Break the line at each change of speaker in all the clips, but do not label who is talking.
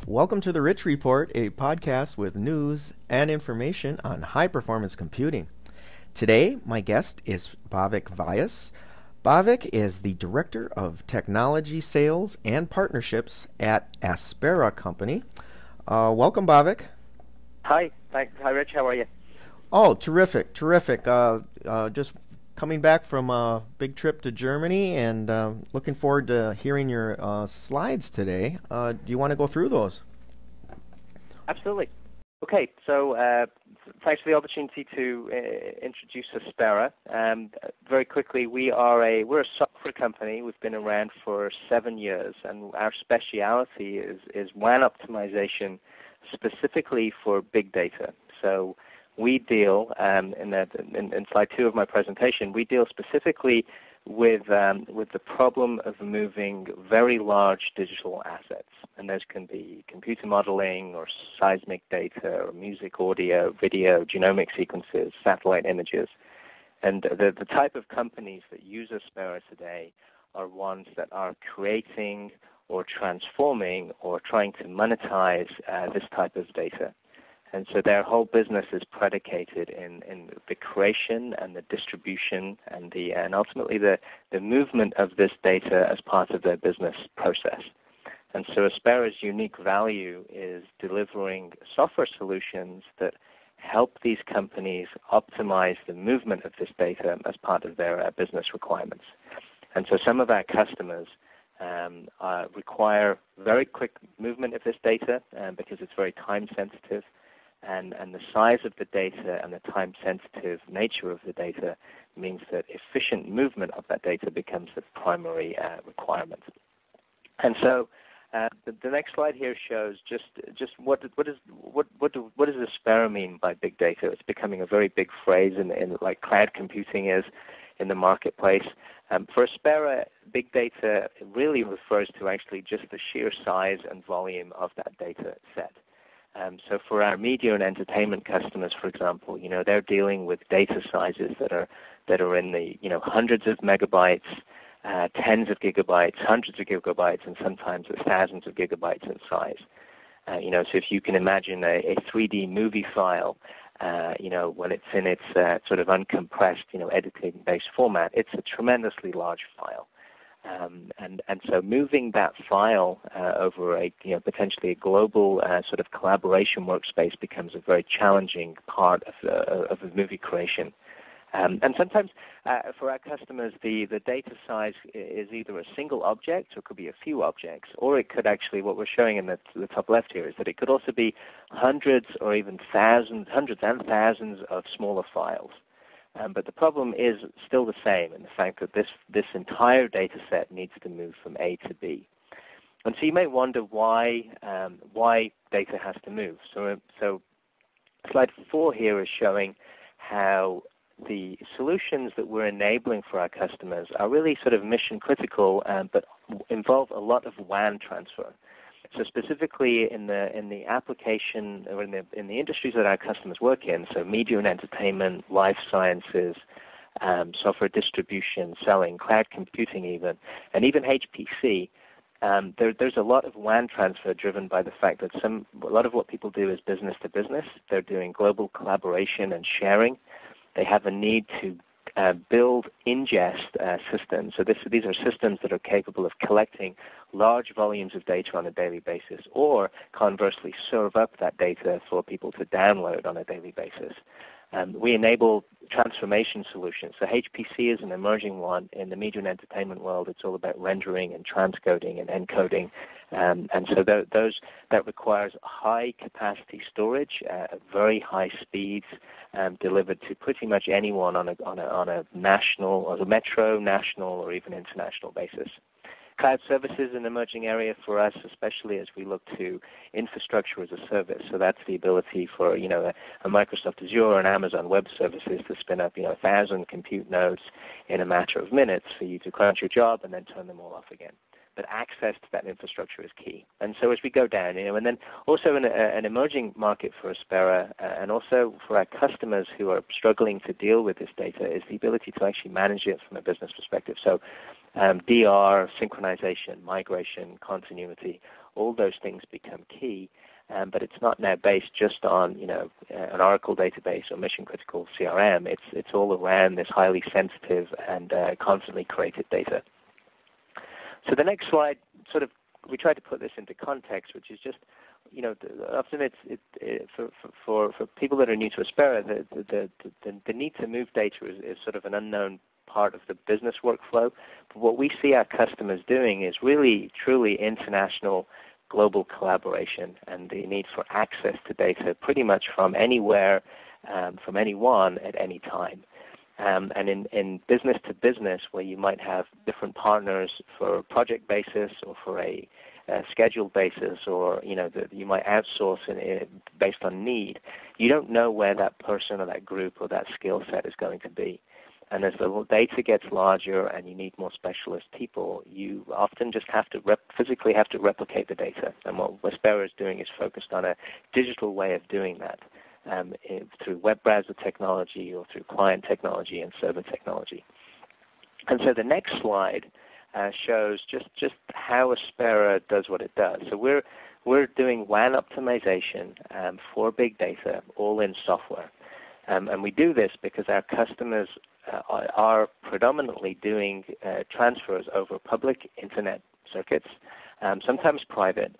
Welcome to the Rich Report, a podcast with news and information on high-performance computing. Today, my guest is Bhavik Vyas. Bhavik is the Director of Technology Sales and Partnerships at Aspera Company. Welcome, Bhavik.
Hi. Hi, Rich. How are you?
Oh, terrific. Just coming back from a big trip to Germany and looking forward to hearing your slides today. Do you want to go through those?
Absolutely. Okay, so thanks for the opportunity to introduce Aspera. Very quickly, we're a software company. We've been around for 7 years, and our speciality is WAN optimization specifically for big data. So we deal, in slide 2 of my presentation, we deal specifically with the problem of moving very large digital assets. And those can be computer modeling or seismic data or music, audio, video, genomic sequences, satellite images. And the type of companies that use Aspera today are ones that are creating or transforming or trying to monetize this type of data. And so their whole business is predicated in the creation and the distribution and ultimately the movement of this data as part of their business process. And so Aspera's unique value is delivering software solutions that help these companies optimize the movement of this data as part of their business requirements. And so some of our customers require very quick movement of this data because it's very time sensitive. And the size of the data and the time-sensitive nature of the data means that efficient movement of that data becomes the primary requirement. And so the next slide here shows just what does Aspera mean by big data? It's becoming a very big phrase in like cloud computing is in the marketplace. For Aspera, big data really refers to actually just the sheer size and volume of that data set. So for our media and entertainment customers, for example, they're dealing with data sizes that are in the hundreds of megabytes, tens of gigabytes, hundreds of gigabytes, and sometimes thousands of gigabytes in size. So if you can imagine a 3D movie file, when it's in its sort of uncompressed, editing-based format, it's a tremendously large file. And so moving that file over a potentially a global sort of collaboration workspace becomes a very challenging part of the movie creation. And sometimes for our customers, the data size is either a single object or it could be a few objects, or it could actually, what we're showing in the top left here is that it could also be hundreds or even hundreds and thousands of smaller files. But the problem is still the same in the fact that this entire data set needs to move from A to B. And so you may wonder why data has to move. So slide 4 here is showing how the solutions that we're enabling for our customers are really sort of mission critical, but involve a lot of WAN transfer. So specifically in the application or in the industries that our customers work in, so media and entertainment, life sciences, software distribution, selling, cloud computing even, and even HPC, there's a lot of WAN transfer driven by the fact that a lot of what people do is business to business. They're doing global collaboration and sharing. They have a need to build ingest systems. So these are systems that are capable of collecting large volumes of data on a daily basis, or conversely serve up that data for people to download on a daily basis. We enable transformation solutions. So HPC is an emerging one in the media and entertainment world. It's all about rendering and transcoding and encoding. And so that requires high capacity storage at very high speeds, delivered to pretty much anyone on a national or a metro, national, or even international basis. Cloud services is an emerging area for us, especially as we look to infrastructure as a service. So that's the ability for a Microsoft Azure and Amazon Web Services to spin up 1,000 compute nodes in a matter of minutes for you to crunch your job and then turn them all off again. But access to that infrastructure is key. And so as we go down, and then also an emerging market for Aspera and also for our customers who are struggling to deal with this data is the ability to actually manage it from a business perspective. So DR, synchronization, migration, continuity, all those things become key. But it's not now based just on, an Oracle database or mission-critical CRM. It's all around this highly sensitive and constantly created data. So the next slide, we try to put this into context, which is just, often for people that are new to Aspera, the need to move data is sort of an unknown part of the business workflow. But what we see our customers doing is really, truly international global collaboration and the need for access to data pretty much from anywhere, from anyone at any time. And in business to business, where you might have different partners for a project basis or for a scheduled basis, or you might outsource based on need, you don't know where that person or that group or that skill set is going to be. And as the data gets larger and you need more specialist people, you often just have to physically have to replicate the data. And what Aspera is doing is focused on a digital way of doing that through web browser technology or through client technology and server technology. And so the next slide shows just how Aspera does what it does. So we're doing WAN optimization for big data, all in software. And we do this because our customers are predominantly doing transfers over public internet circuits, sometimes private,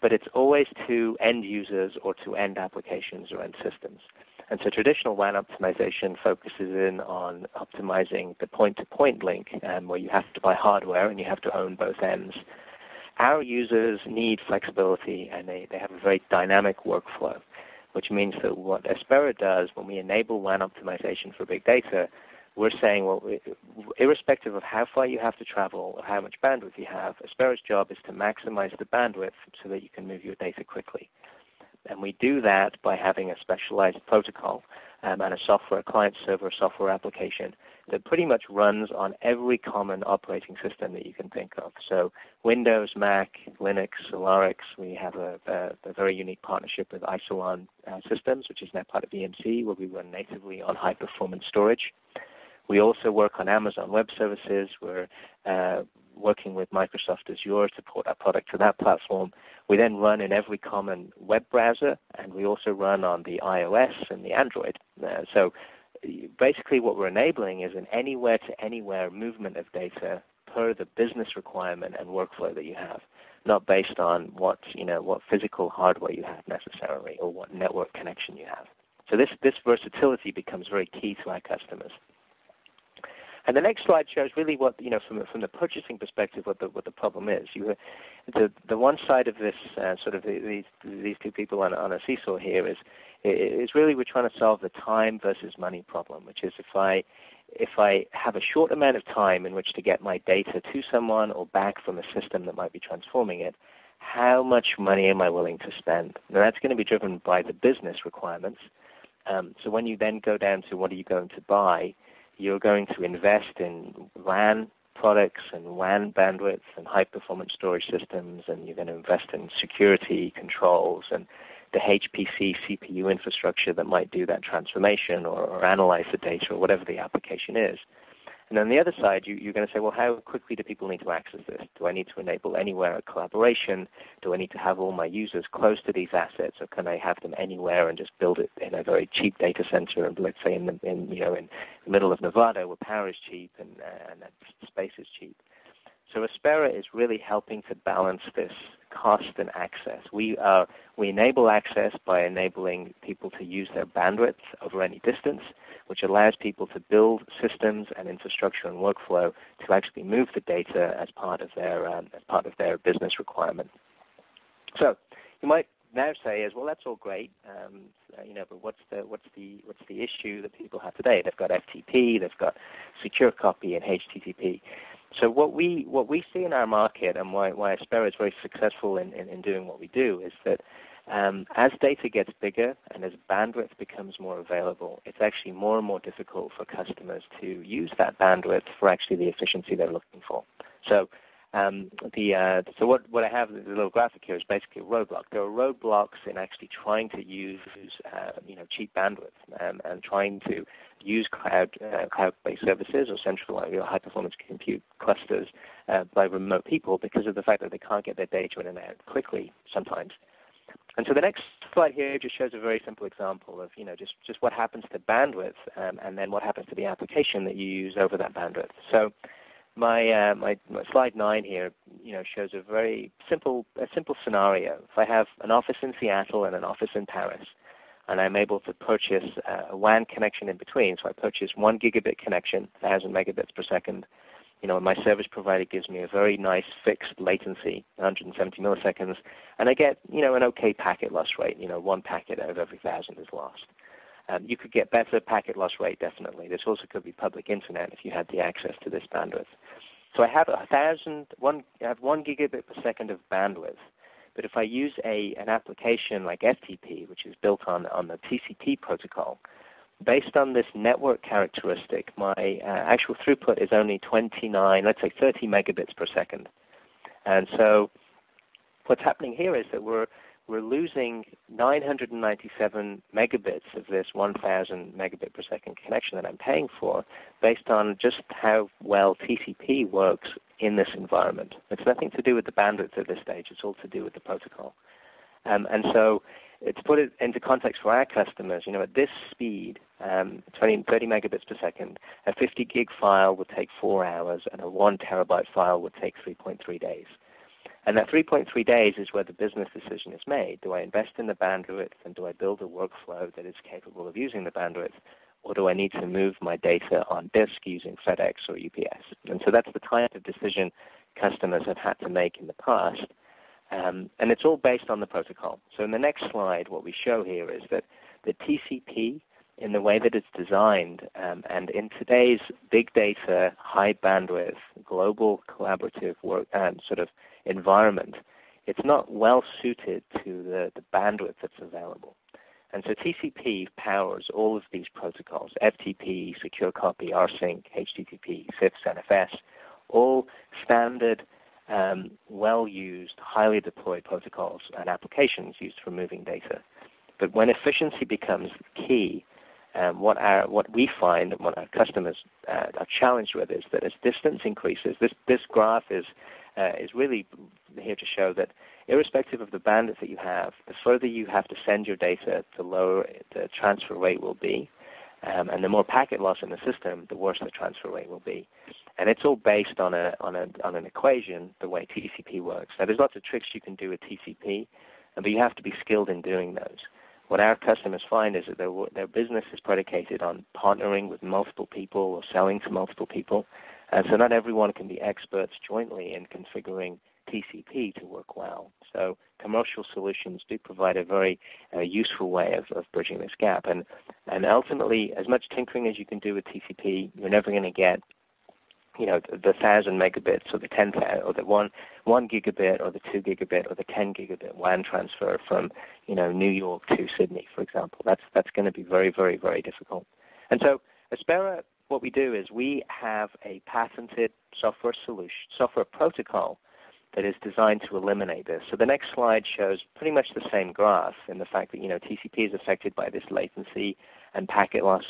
but it's always to end users or to end applications or end systems. And so traditional WAN optimization focuses in on optimizing the point-to-point link, where you have to buy hardware and you have to own both ends. Our users need flexibility, and they have a very dynamic workflow, which means that what Aspera does when we enable WAN optimization for big data, we're saying, well, irrespective of how far you have to travel or how much bandwidth you have, Aspera's job is to maximize the bandwidth so that you can move your data quickly. And we do that by having a specialized protocol and a client-server software application that pretty much runs on every common operating system that you can think of. So Windows, Mac, Linux, Solarix. We have a very unique partnership with Isilon Systems, which is now part of EMC, where we run natively on high-performance storage. We also work on Amazon Web Services. We're working with Microsoft Azure to port our product to that platform. We then run in every common web browser, and we also run on the iOS and the Android. So basically what we're enabling is an anywhere-to-anywhere movement of data per the business requirement and workflow that you have, not based on what physical hardware you have necessarily or what network connection you have. So this versatility becomes very key to our customers. And the next slide shows really what, from the purchasing perspective, what the problem is. The one side of this these two people on a seesaw here is really we're trying to solve the time versus money problem, which is if I have a short amount of time in which to get my data to someone or back from a system that might be transforming it, how much money am I willing to spend? Now that's going to be driven by the business requirements. So when you then go down to what are you going to buy, you're going to invest in WAN products and WAN bandwidth and high-performance storage systems, and you're going to invest in security controls and the HPC CPU infrastructure that might do that transformation or analyze the data or whatever the application is. And on the other side, you're going to say, well, how quickly do people need to access this? Do I need to enable anywhere collaboration? Do I need to have all my users close to these assets, or can I have them anywhere and just build it in a very cheap data center? And let's say in the middle of Nevada, where power is cheap and space is cheap. So Aspera is really helping to balance this cost and access. We enable access by enabling people to use their bandwidth over any distance, which allows people to build systems and infrastructure and workflow to actually move the data as part of their business requirement. So you might now say, well, that's all great, but what's the issue that people have today? They've got FTP, they've got secure copy, and HTTP. So what we see in our market, and why Aspera is very successful in doing what we do, is that as data gets bigger and as bandwidth becomes more available, it's actually more and more difficult for customers to use that bandwidth for actually the efficiency they're looking for. So So what I have, the little graphic here, is basically a roadblock. There are roadblocks in actually trying to use cheap bandwidth and trying to use cloud-based services or central high-performance compute clusters by remote people because of the fact that they can't get their data in and out quickly sometimes. And so the next slide here just shows a very simple example of just what happens to bandwidth and then what happens to the application that you use over that bandwidth. So my slide 9 here, shows a very simple scenario. If I have an office in Seattle and an office in Paris, and I'm able to purchase a WAN connection in between, so I purchase 1 gigabit connection, 1,000 megabits per second. And my service provider gives me a very nice fixed latency, 170 milliseconds, and I get an okay packet loss rate. 1 packet out of every 1,000 is lost. You could get better packet loss rate, definitely. This also could be public internet if you had the access to this bandwidth. So I have 1 gigabit per second of bandwidth, but if I use an application like FTP, which is built on the TCP protocol, based on this network characteristic, my actual throughput is only 29, let's say 30 megabits per second. And so what's happening here is that we're losing 997 megabits of this 1,000 megabit per second connection that I'm paying for based on just how well TCP works in this environment. It's nothing to do with the bandwidth at this stage. It's all to do with the protocol. And so to put it into context for our customers, at this speed, 30 megabits per second, a 50 gig file would take 4 hours and a 1 terabyte file would take 3.3 days. And that 3.3 days is where the business decision is made. Do I invest in the bandwidth and do I build a workflow that is capable of using the bandwidth, or do I need to move my data on disk using FedEx or UPS? And so that's the type of decision customers have had to make in the past. And it's all based on the protocol. So in the next slide, what we show here is that the TCP, in the way that it's designed, and in today's big data, high bandwidth, global collaborative work sort of environment, it's not well suited to the bandwidth that's available. And so TCP powers all of these protocols: FTP, Secure Copy, rsync, HTTP, CIFS, NFS, all standard, well-used, highly deployed protocols and applications used for moving data. But when efficiency becomes key, what we find and what our customers are challenged with is that as distance increases, this graph is really here to show that irrespective of the bandwidth that you have, the further you have to send your data, the lower the transfer rate will be. And the more packet loss in the system, the worse the transfer rate will be. And it's all based on an equation, the way TCP works. Now, there's lots of tricks you can do with TCP, but you have to be skilled in doing those. What our customers find is that their business is predicated on partnering with multiple people or selling to multiple people. And so not everyone can be experts jointly in configuring TCP to work well. So commercial solutions do provide a very useful way of bridging this gap. And ultimately, as much tinkering as you can do with TCP, you're never going to get the 1,000 megabits or the 10,000 or the 1 gigabit or the 2 gigabit or the 10 gigabit WAN transfer from New York to Sydney, for example. That's going to be very, very, very difficult. And so Aspera, what we do is we have a patented software protocol that is designed to eliminate this. So the next slide shows pretty much the same graph in the fact that TCP is affected by this latency and packet loss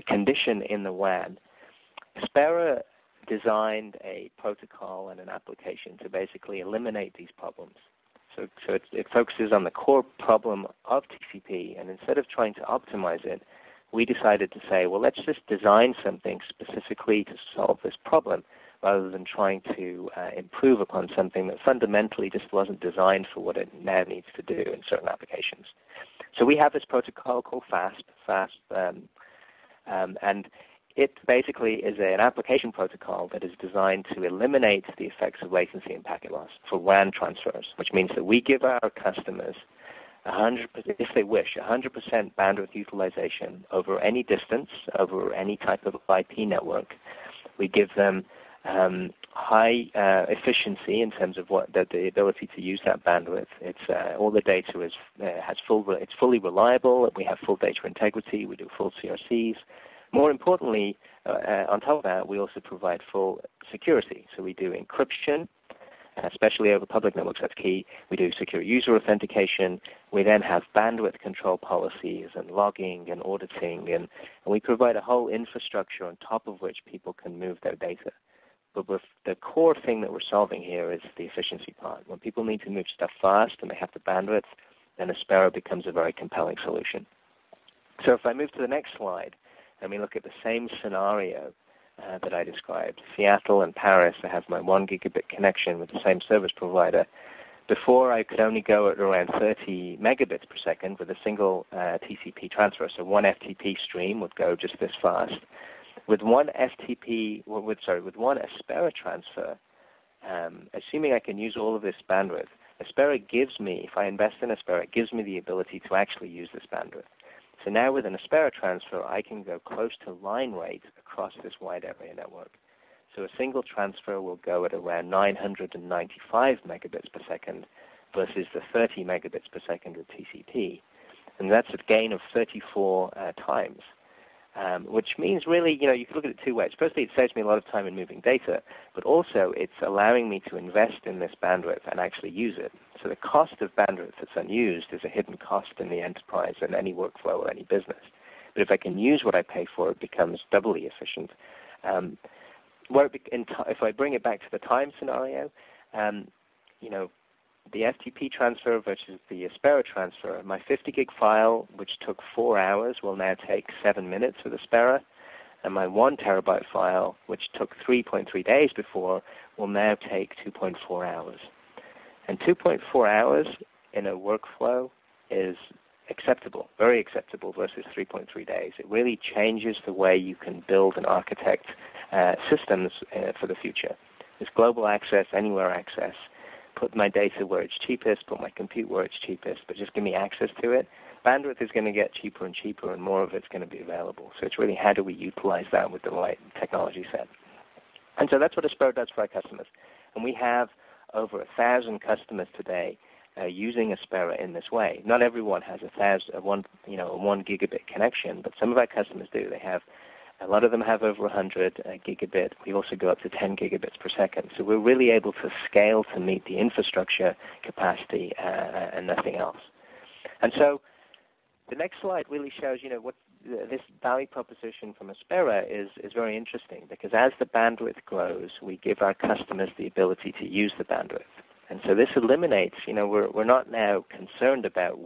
condition in the WAN. Aspera designed a protocol and an application to basically eliminate these problems. So it focuses on the core problem of TCP, and instead of trying to optimize it, we decided to say, well, let's just design something specifically to solve this problem, rather than trying to improve upon something that fundamentally just wasn't designed for what it now needs to do in certain applications. So we have this protocol called FAST, and it basically is an application protocol that is designed to eliminate the effects of latency and packet loss for WAN transfers, which means that we give our customers 100%, if they wish, 100% bandwidth utilization over any distance, over any type of IP network. We give them high efficiency in terms of the ability to use that bandwidth. It's all the data it's fully reliable. We have full data integrity. We do full CRCs. More importantly, on top of that, we also provide full security. So we do encryption, especially over public networks, that's key. We do secure user authentication. We then have bandwidth control policies and logging and auditing, and we provide a whole infrastructure on top of which people can move their data. But the core thing that we're solving here is the efficiency part. When people need to move stuff fast and they have the bandwidth, then Aspera becomes a very compelling solution. So if I move to the next slide, and we look at the same scenario that I described, Seattle and Paris, I have my 1 gigabit connection with the same service provider. Before, I could only go at around 30 megabits per second with a single TCP transfer, so one FTP stream would go just this fast. With one one Aspera transfer, assuming I can use all of this bandwidth, Aspera gives me, if I invest in Aspera, it gives me the ability to actually use this bandwidth. So now with an Aspera transfer, I can go close to line rate across this wide area network. So a single transfer will go at around 995 megabits per second versus the 30 megabits per second with TCP. And that's a gain of 34 times. Which means really, you can look at it two ways. Firstly, it saves me a lot of time in moving data, but also it's allowing me to invest in this bandwidth and actually use it. So the cost of bandwidth that's unused is a hidden cost in the enterprise and any workflow or any business. But if I can use what I pay for, it becomes doubly efficient. If I bring it back to the time scenario, the FTP transfer versus the Aspera transfer, my 50 gig file, which took 4 hours, will now take 7 minutes with Aspera, and my 1 terabyte file, which took 3.3 days before, will now take 2.4 hours. And 2.4 hours in a workflow is acceptable, very acceptable versus 3.3 days. It really changes the way you can build and architect systems for the future. There's global access, anywhere access. Put my data where it's cheapest, put my compute where it's cheapest, but just give me access to it. Bandwidth is going to get cheaper and cheaper, and more of it's going to be available. So it's really how do we utilize that with the right technology set. And so that's what Aspera does for our customers. And we have over 1,000 customers today using Aspera in this way. Not everyone has a 1 gigabit connection, but some of our customers do. A lot of them have over 100 gigabit. We also go up to 10 gigabits per second. So we're really able to scale to meet the infrastructure capacity and nothing else. And so the next slide really shows, what this value proposition from Aspera is very interesting, because as the bandwidth grows, we give our customers the ability to use the bandwidth. And so this eliminates, we're not now concerned about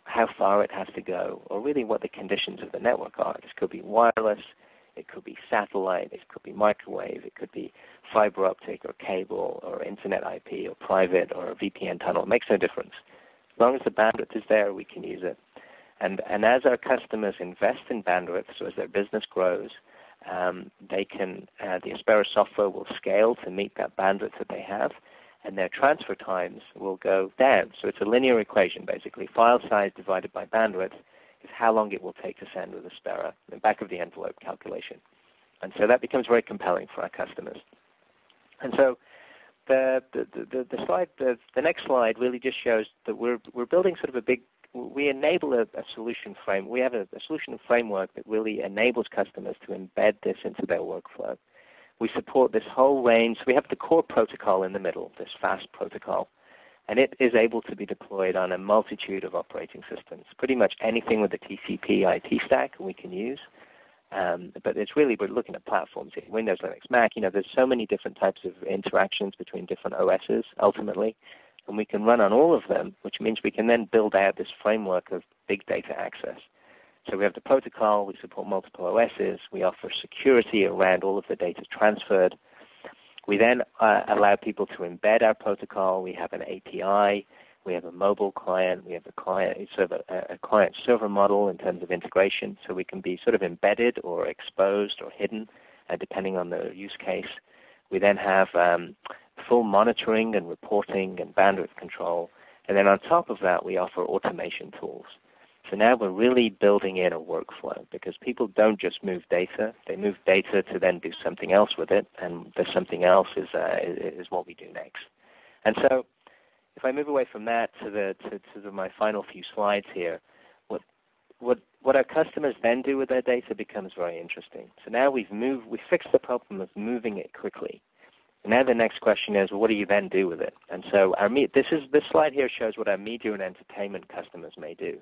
how far it has to go, or really what the conditions of the network are. This could be wireless, it could be satellite, it could be microwave, it could be fiber optic or cable or internet IP or private or a VPN tunnel. It makes no difference. As long as the bandwidth is there, we can use it. And as our customers invest in bandwidth, so as their business grows, the Aspera software will scale to meet that bandwidth that they have, and their transfer times will go down. So it's a linear equation, basically. File size divided by bandwidth is how long it will take to send with Aspera, the back of the envelope calculation. And so that becomes very compelling for our customers. And so the next slide really just shows that we're building sort of we enable a solution frame. We have a solution framework that really enables customers to embed this into their workflow. We support this whole range. We have the core protocol in the middle, this FAST protocol, and it is able to be deployed on a multitude of operating systems. Pretty much anything with the TCP IP stack we can use, but it's really, we're looking at platforms here, Windows, Linux, Mac. There's so many different types of interactions between different OSs ultimately, and we can run on all of them, which means we can then build out this framework of big data access. So we have the protocol, we support multiple OSs, we offer security around all of the data transferred. We then allow people to embed our protocol. We have an API, we have a mobile client, we have a client-server model in terms of integration, so we can be sort of embedded or exposed or hidden, depending on the use case. We then have full monitoring and reporting and bandwidth control. And then on top of that, we offer automation tools. So now we're really building in a workflow, because people don't just move data. They move data to then do something else with it, and the something else is what we do next. And so if I move away from that to my final few slides here, what our customers then do with their data becomes very interesting. So now we fixed the problem of moving it quickly. And now the next question is, well, what do you then do with it? And so this slide here shows what our media and entertainment customers may do.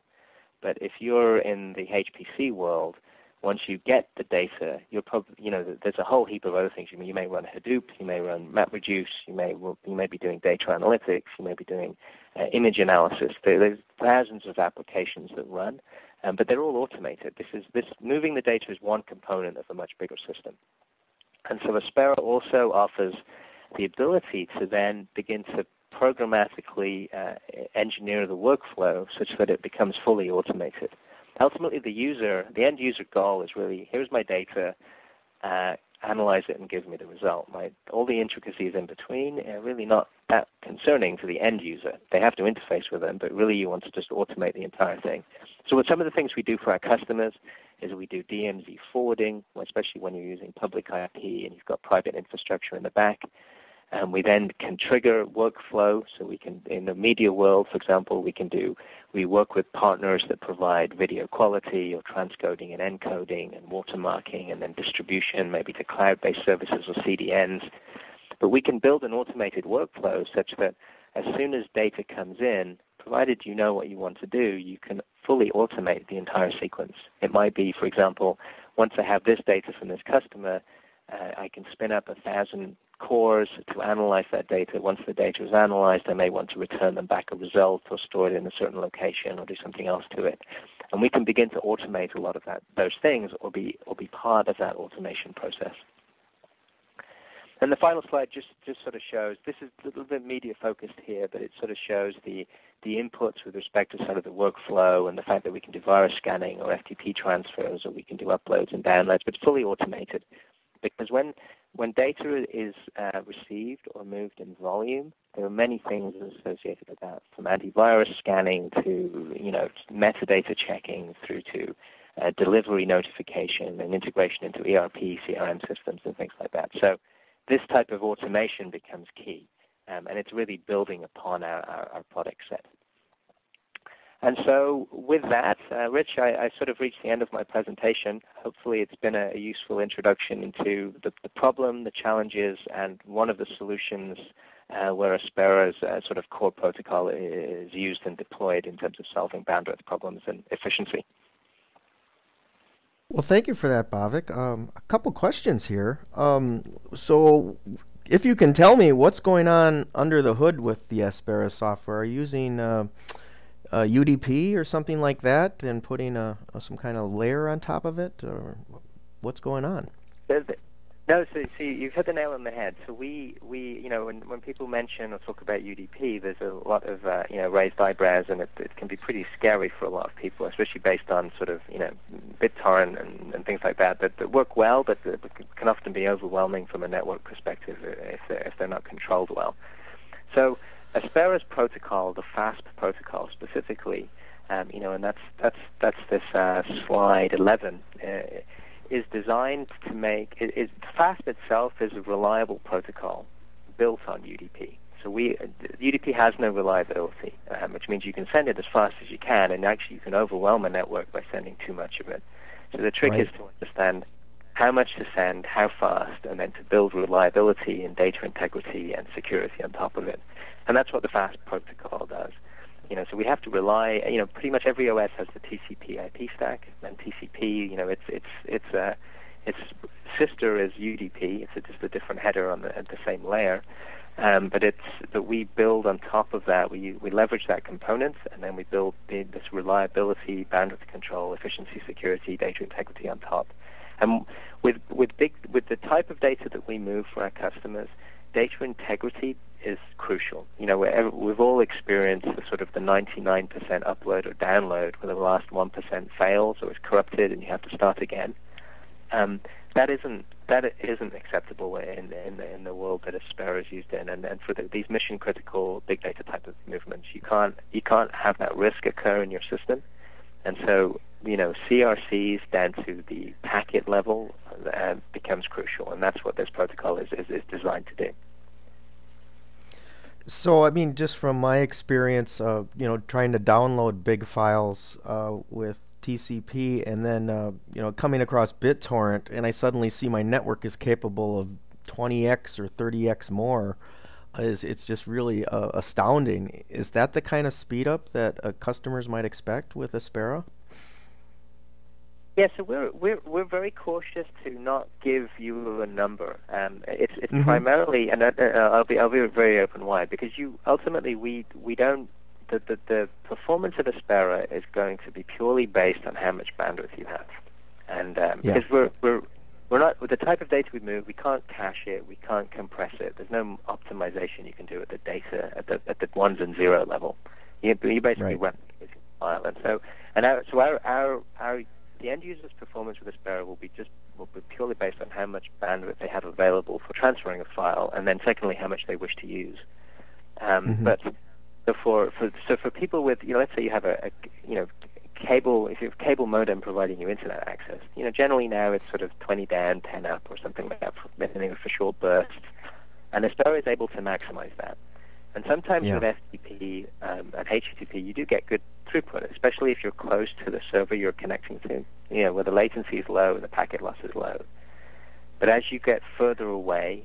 But if you're in the HPC world, once you get the data, you're probably, there's a whole heap of other things. You may run Hadoop, you may run MapReduce, you may be doing data analytics, you may be doing image analysis. There's thousands of applications that run, but they're all automated. Moving the data is one component of a much bigger system. And so Aspera also offers the ability to then begin to programmatically engineer the workflow such that it becomes fully automated. Ultimately, the end user goal is really, here's my data, analyze it and give me the result. All the intricacies in between are really not that concerning to the end user. They have to interface with them, but really you want to just automate the entire thing. So what some of the things we do for our customers is we do DMZ forwarding, especially when you're using public IP and you've got private infrastructure in the back. We then can trigger workflow, so we can, in the media world, for example, we work with partners that provide video quality or transcoding and encoding and watermarking and then distribution, maybe to cloud-based services or CDNs. But we can build an automated workflow such that as soon as data comes in, provided you know what you want to do, you can fully automate the entire sequence. It might be, for example, once I have this data from this customer, I can spin up 1,000 cores to analyze that data. Once the data is analyzed, I may want to return them back a result or store it in a certain location or do something else to it. And we can begin to automate a lot of those things or be part of that automation process. And the final slide just sort of shows, this is a little bit media focused here, but it sort of shows the inputs with respect to sort of the workflow and the fact that we can do virus scanning or FTP transfers or we can do uploads and downloads, but fully automated. Because when data is received or moved in volume, there are many things associated with that, from antivirus scanning to metadata checking through to delivery notification and integration into ERP, CRM systems and things like that. So this type of automation becomes key, and it's really building upon our product set. And so with that, Rich, I sort of reached the end of my presentation. Hopefully it's been a useful introduction into the problem, the challenges, and one of the solutions where Aspera's sort of core protocol is used and deployed in terms of solving bandwidth problems and efficiency.
Well, thank you for that, Bhavik. A couple questions here. So if you can tell me what's going on under the hood with the Aspera software, are you using UDP or something like that and putting some kind of layer on top of it, or what's going on?
No, so you've hit the nail on the head. So we when people mention or talk about UDP, there's a lot of raised eyebrows, and it can be pretty scary for a lot of people, especially based on sort of BitTorrent and things like that work well, but can often be overwhelming from a network perspective if they're not controlled well. So Aspera's protocol, the FASP protocol specifically, and that's this slide 11. Is designed to make FASP itself is a reliable protocol built on UDP. So UDP has no reliability, which means you can send it as fast as you can, and actually you can overwhelm a network by sending too much of it. So the trick is to understand how much to send, how fast, and then to build reliability and data integrity and security on top of it. And that's what the FASP protocol does. So we have to rely. Pretty much every OS has the TCP/IP stack, and TCP. Its sister is UDP. It's just a different header on the same layer. But we build on top of that. We leverage that component, and then we build this reliability, bandwidth control, efficiency, security, data integrity on top. And with the type of data that we move for our customers, data integrity is crucial. We've all experienced the 99% upload or download where the last 1% fails or is corrupted and you have to start again. That isn't acceptable in the world that Aspera is used in, and for these mission critical big data type of movements, you can't have that risk occur in your system. And so CRCs down to the packet level becomes crucial, and that's what this protocol is designed to do.
So, I mean, just from my experience, trying to download big files with TCP and then coming across BitTorrent, and I suddenly see my network is capable of 20x or 30x more. It's just really astounding. Is that the kind of speed up that customers might expect with Aspera?
Yeah, so we're very cautious to not give you a number. It's primarily, and I'll be very open why, because ultimately we don't. The performance of Aspera is going to be purely based on how much bandwidth you have, and because we're not, with the type of data we move, we can't cache it, we can't compress it. There's no optimization you can do at the data at the ones and zero level. You basically run the file, and so our the end user's performance with Aspera will be purely based on how much bandwidth they have available for transferring a file, and then secondly, how much they wish to use. But for people with, let's say you have a cable, if you have cable modem providing you internet access, generally now it's sort of 20 down, 10 up, or something like that, for short bursts, and Aspera is able to maximize that. And sometimes with FTP and HTTP, you do get good throughput, especially if you're close to the server you're connecting to, where the latency is low and the packet loss is low. But as you get further away,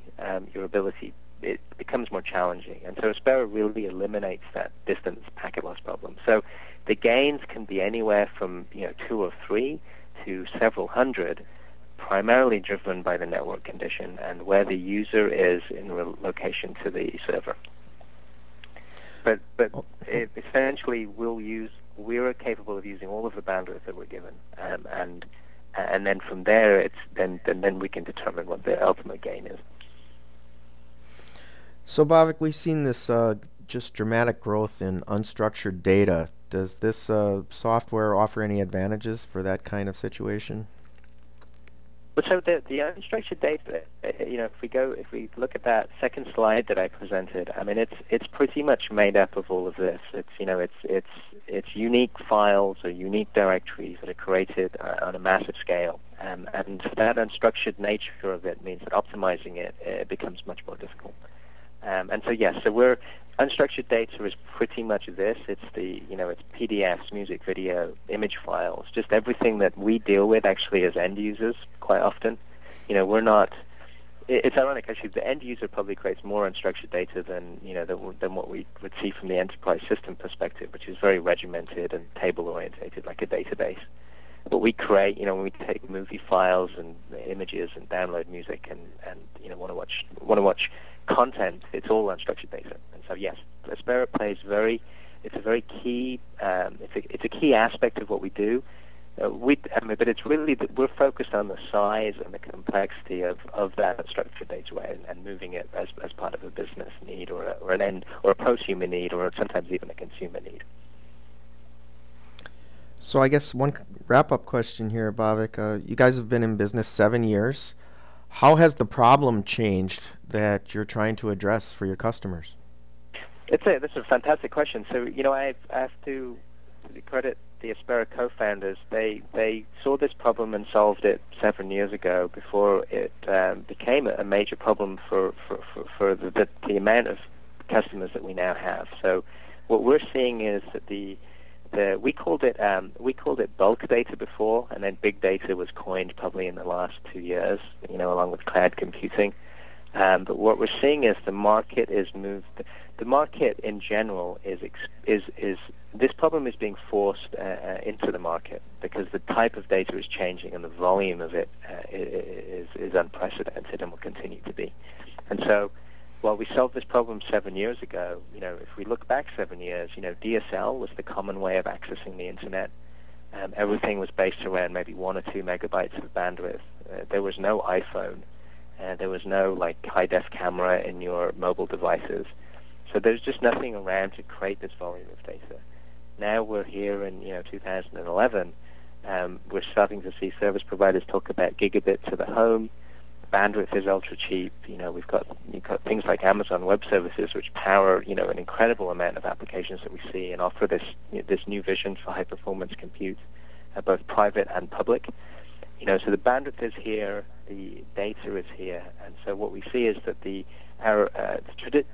your ability, it becomes more challenging. And so Aspera really eliminates that distance packet loss problem. So the gains can be anywhere from 2 or 3 to several hundred, primarily driven by the network condition and where the user is in location to the server. But essentially, we're capable of using all of the bandwidth that we're given, and then from there, then we can determine what the ultimate gain is.
So, Bhavik, we've seen this just dramatic growth in unstructured data. Does this software offer any advantages for that kind of situation?
But so the unstructured data, if we look at that second slide that I presented, I mean it's pretty much made up of all of this. It's unique files or unique directories that are created on a massive scale, and that unstructured nature of it means that optimizing it becomes much more difficult. And so yes, so unstructured data is pretty much this. It's it's PDFs, music, video, image files, just everything that we deal with actually as end users quite often. We're not. It's ironic actually. The end user probably creates more unstructured data than than what we would see from the enterprise system perspective, which is very regimented and table orientated, like a database. But we create, when we take movie files and images and download music and want to watch content, it's all unstructured data. And so yes, Aspera plays it's a very key, it's a key aspect of what we do. But it's really that we're focused on the size and the complexity of that unstructured data and moving it as part of a business need or an end or a prosumer need or sometimes even a consumer need.
So I guess one wrap-up question here, Bhavik. You guys have been in business 7 years. How has the problem changed that you're trying to address for your customers?
That's a fantastic question. So, I have to credit the Aspera co-founders. They saw this problem and solved it 7 years ago before it became a major problem for the amount of customers that we now have. So what we're seeing is that we called it bulk data before, and then big data was coined probably in the last 2 years, along with cloud computing. But what we're seeing is the market is moved. The market in general is this problem is being forced into the market because the type of data is changing and the volume of it is unprecedented and will continue to be. And so, while we solved this problem 7 years ago, if we look back 7 years, DSL was the common way of accessing the internet. Everything was based around maybe 1 or 2 megabytes of bandwidth. There was no iPhone. There was no high-def camera in your mobile devices. So there's just nothing around to create this volume of data. Now we're here in 2011. We're starting to see service providers talk about gigabit to the home. Bandwidth is ultra cheap. You've got things like Amazon Web Services, which power an incredible amount of applications that we see and offer this new vision for high performance compute, both private and public. So the bandwidth is here, the data is here, and so what we see is that our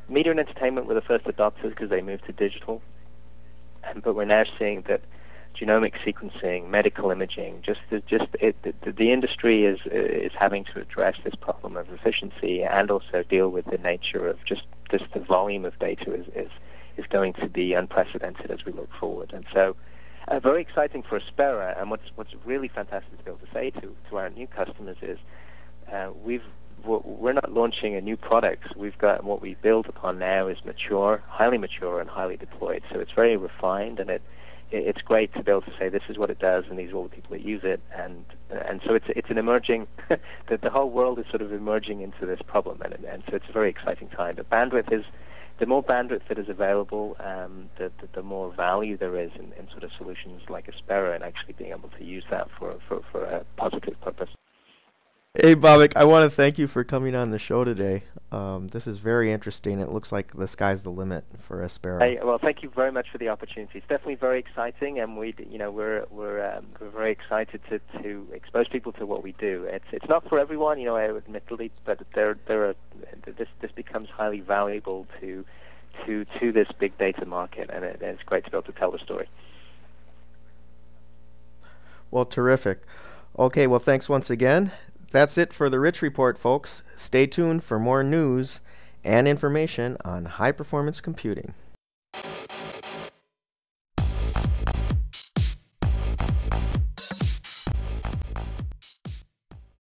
media and entertainment were the first adopters because they moved to digital, but we're now seeing that genomic sequencing, medical imaging. The industry is having to address this problem of efficiency and also deal with the nature of just the volume of data is going to be unprecedented as we look forward. And so, very exciting for Aspera. And what's really fantastic to be able to say to our new customers is we're not launching a new product. We've got what we build upon now is mature, and highly deployed. So it's very refined, and it's great to be able to say this is what it does, and these are all the people that use it, and so it's an emerging. the whole world is sort of emerging into this problem, and so it's a very exciting time. But the more bandwidth that is available, the more value there is in sort of solutions like Aspera, and actually being able to use that for a positive purpose.
Hey, Bhavik, I want to thank you for coming on the show today. This is very interesting. It looks like the sky's the limit for Aspera.
Hey, well, thank you very much for the opportunity. It's definitely very exciting, and we're very excited to expose people to what we do. It's not for everyone, admittedly, but this becomes highly valuable to this big data market, and it's great to be able to tell the story.
Well, terrific. Okay, well, thanks once again. That's it for the Rich Report, folks. Stay tuned for more news and information on high-performance computing.